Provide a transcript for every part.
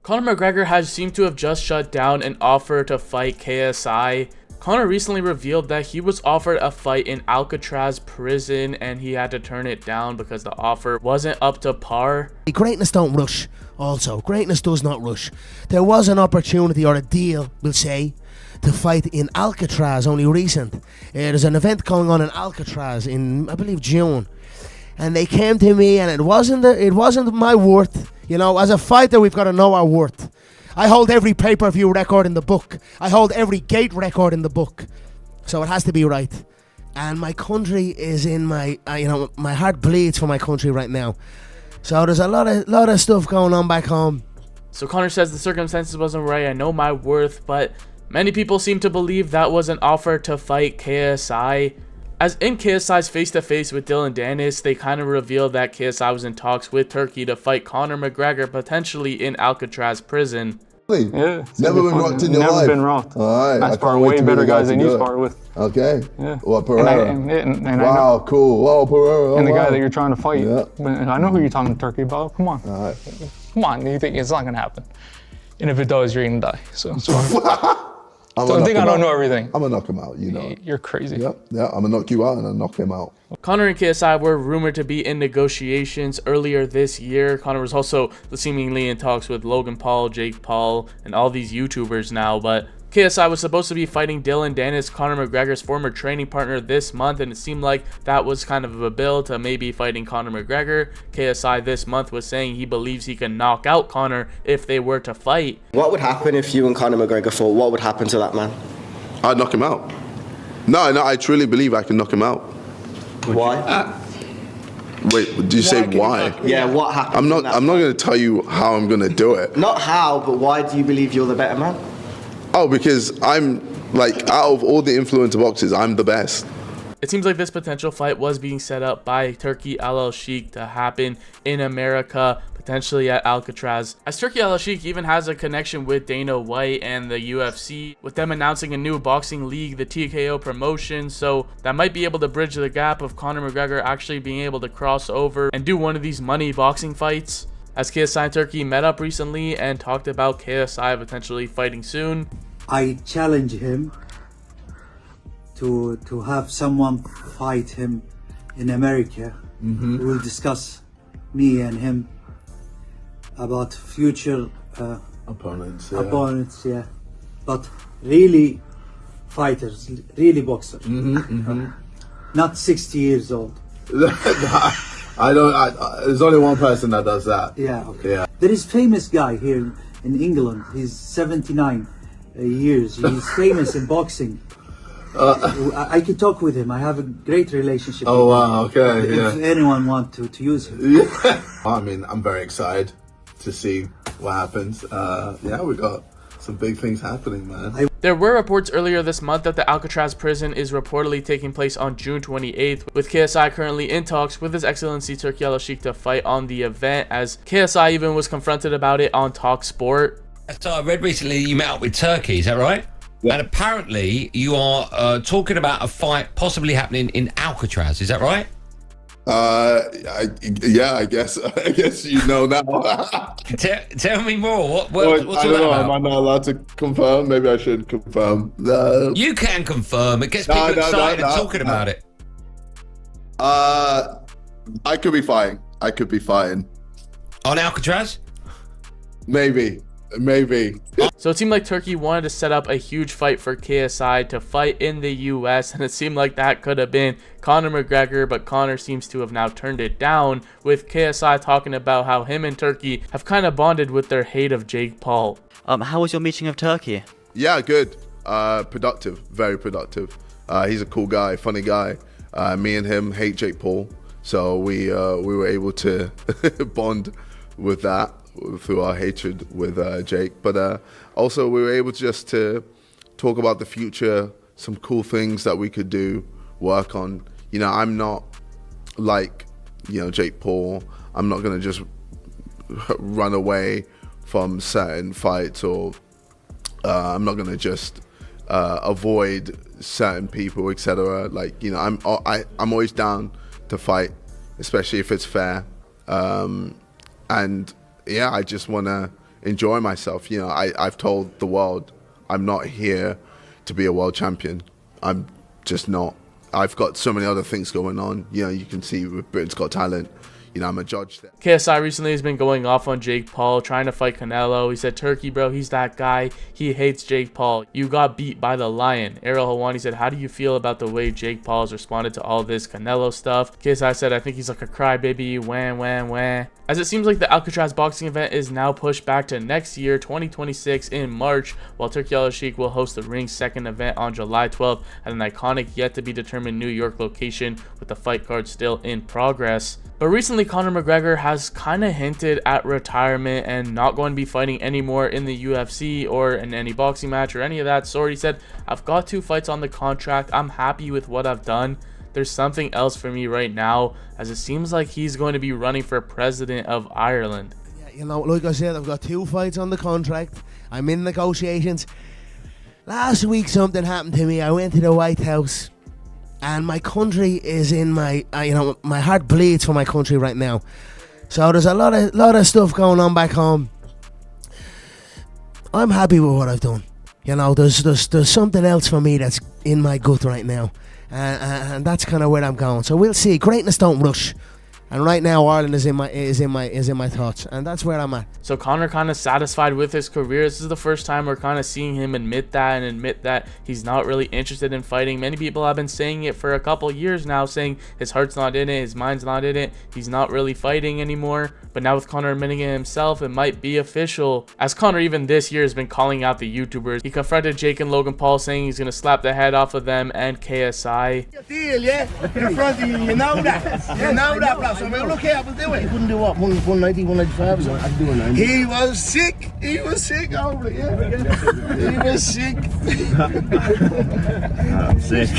Conor McGregor has seemed to have just shut down an offer to fight KSI. Conor recently revealed that he was offered a fight in Alcatraz Prison and he had to turn it down because the offer wasn't up to par. Greatness don't rush. Also, greatness does not rush. There was an opportunity or a deal, we'll say, to fight in Alcatraz only recent. There's an event going on in Alcatraz in, I believe, June. And they came to me and it wasn't my worth. You know, as a fighter, we've got to know our worth. I hold every pay-per-view record in the book. I hold every gate record in the book. So it has to be right. And my country is in my, my heart bleeds for my country right now. So there's a lot of stuff going on back home. So Conor says the circumstances wasn't right. I know my worth, but many people seem to believe that was an offer to fight KSI. As in KSI's face-to-face with Dylan Dennis, they kind of revealed that KSI was in talks with Turkey to fight Conor McGregor potentially in Alcatraz Prison. Yeah, never been rocked in your life? Never been rocked. All right, I spar way better guys than you spar with. Okay. Yeah. What, Pereira? Wow, cool. Wow, Pereira. And the guy that you're trying to fight. Yeah. I know who you're talking to Turkey about. Come on. All right. Come on, you think it's not going to happen. And if it does, you're going to die. So don't think I don't know everything. I'm going to knock him out, you know. You're crazy. Yeah, I'm going to knock you out and I'll knock him out. Conor and KSI were rumored to be in negotiations earlier this year. Conor was also seemingly in talks with Logan Paul, Jake Paul, and all these YouTubers now, but KSI was supposed to be fighting Dylan Dennis, Conor McGregor's former training partner, this month, and it seemed like that was kind of a build to maybe fighting Conor McGregor. KSI this month was saying he believes he can knock out Conor if they were to fight. What would happen if you and Conor McGregor fought? What would happen to that man? I'd knock him out. No, I truly believe I can knock him out. Why? Wait, did you say why? Yeah, what happened? I'm not going to tell you how I'm going to do it. Not how, but why do you believe you're the better man? Oh, because I'm, like, out of all the influencer boxes, I'm the best. It seems like this potential fight was being set up by Turki Al Sheikh to happen in America, potentially at Alcatraz. As Turki Al Sheikh even has a connection with Dana White and the UFC, with them announcing a new boxing league, the TKO promotion, so that might be able to bridge the gap of Conor McGregor actually being able to cross over and do one of these money boxing fights. As KSI and Turkey met up recently and talked about KSI potentially fighting soon. I challenge him to have someone fight him in America. We will discuss, me and him, about future opponents, yeah. But really fighters, really boxers. Not 60 years old. There's only one person that does that. Yeah, okay. Yeah. There is famous guy here in England. He's 79 years. He's famous in boxing. I can talk with him. I have a great relationship with him. Wow, okay, If anyone wants to use him. Yeah. I mean, I'm very excited to see what happens. Yeah, we got some big things happening, man. There were reports earlier this month that the Alcatraz prison is reportedly taking place on June 28th, with KSI currently in talks with His Excellency Turki Al Sheikh to fight on the event, as KSI even was confronted about it on Talk Sport. So I read recently you met up with Turkey, is that right? Yeah. And apparently you are talking about a fight possibly happening in Alcatraz, is that right? Yeah, I guess you know now. Tell me more. What's I all don't that know. about? Am I not allowed to confirm? Maybe I should confirm. You can confirm. It gets people excited and talking about it. I could be fine. On Alcatraz? Maybe. So it seemed like Turkey wanted to set up a huge fight for KSI to fight in the US, and it seemed like that could have been Conor McGregor, but Conor seems to have now turned it down, with KSI talking about how him and Turkey have kind of bonded with their hate of Jake Paul. How was your meeting of Turkey? Yeah, good. Productive. Very productive. He's a cool guy, funny guy. Me and him hate Jake Paul, so we were able to bond with that through our hatred with Jake, but also we were able just to talk about the future, some cool things that we could do, work on. You know, I'm not like, Jake Paul. I'm not going to just run away from certain fights, or I'm not going to just avoid certain people, etc. Like, I'm always down to fight, especially if it's fair. And yeah, I just want to enjoy myself. You know, I've told the world I'm not here to be a world champion. I'm just not. I've got so many other things going on. You know, you can see with Britain's Got Talent, you know, I'm a judge there. KSI recently has been going off on Jake Paul, trying to fight Canelo. He said, Turkey, bro, he's that guy. He hates Jake Paul. You got beat by the lion. Ariel Helwani said, how do you feel about the way Jake Paul has responded to all this Canelo stuff? KSI said, I think he's like a crybaby, wah. As it seems like the Alcatraz boxing event is now pushed back to next year, 2026 in March, while Turkey Al-Sheikh will host the ring's second event on July 12th at an iconic yet to be determined New York location, with the fight card still in progress. But recently, Conor McGregor has kind of hinted at retirement and not going to be fighting anymore in the UFC or in any boxing match or any of that sort. He said, I've got 2 fights on the contract. I'm happy with what I've done. There's something else for me right now, as it seems like he's going to be running for president of Ireland. Yeah, you know, like I said, I've got 2 fights on the contract. I'm in negotiations. Last week something happened to me. I went to the White House. And my country is in my, my heart bleeds for my country right now. So there's a lot of stuff going on back home. I'm happy with what I've done. You know, there's something else for me that's in my gut right now, and that's kind of where I'm going. So we'll see. Greatness don't rush. And right now, Ireland is in my thoughts, and that's where I'm at. So Conor kind of satisfied with his career. This is the first time we're kind of seeing him admit that he's not really interested in fighting. Many people have been saying it for a couple years now, saying his heart's not in it, his mind's not in it, he's not really fighting anymore. But now with Conor admitting it himself, it might be official. As Conor even this year has been calling out the YouTubers. He confronted Jake and Logan Paul, saying he's going to slap the head off of them and KSI. Deal, yeah? In front of you, you know that. You know that, bro. So look here, I was doing. He couldn't do what? 190, 195 or something? I'm doing 90. He was sick. He was sick over it, yeah. He was sick. I'm sick.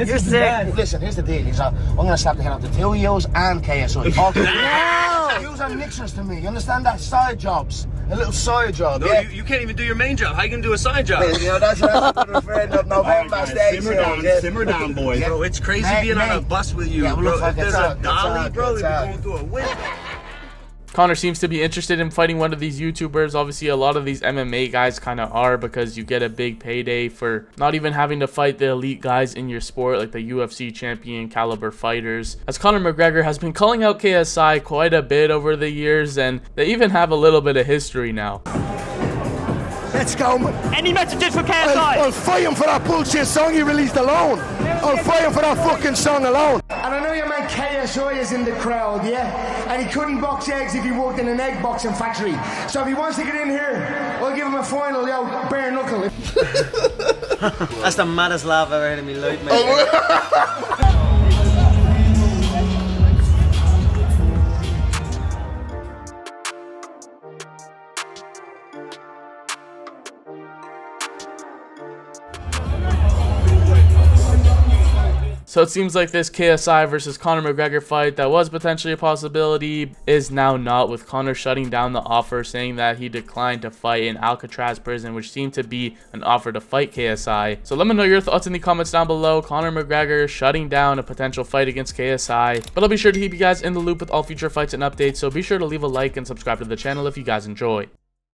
You're sick. Listen, here's the deal. I'm going to slap the head off the 2 of yous and KSI. No! Yous are mixers to me. You understand that? Side jobs. A little side job. No, yeah? you can't even do your main job. How you gonna do a side job? You know, that's what I'm friend of November stage. Simmer down, boys. Yeah. Bro, it's crazy being on a bus with you, bro. If there's a dolly, bro, you're going through a window. Conor seems to be interested in fighting one of these YouTubers. Obviously, a lot of these MMA guys kind of are, because you get a big payday for not even having to fight the elite guys in your sport, like the UFC champion caliber fighters. As Conor McGregor has been calling out KSI quite a bit over the years, and they even have a little bit of history now. Let's go. Any messages for KSI? I'll fight him for that bullshit song he released alone. I'll fight him for that fucking song alone. And I know your man KSI is in the crowd, yeah? And he couldn't box eggs if he worked in an egg boxing factory. So if he wants to get in here, I'll give him a final, bare knuckle. That's the maddest laugh I've ever heard in my life, mate. So it seems like this KSI versus Conor McGregor fight that was potentially a possibility is now not, with Conor shutting down the offer, saying that he declined to fight in Alcatraz Prison, which seemed to be an offer to fight KSI. So let me know your thoughts in the comments down below. Conor McGregor shutting down a potential fight against KSI. But I'll be sure to keep you guys in the loop with all future fights and updates, so be sure to leave a like and subscribe to the channel if you guys enjoy.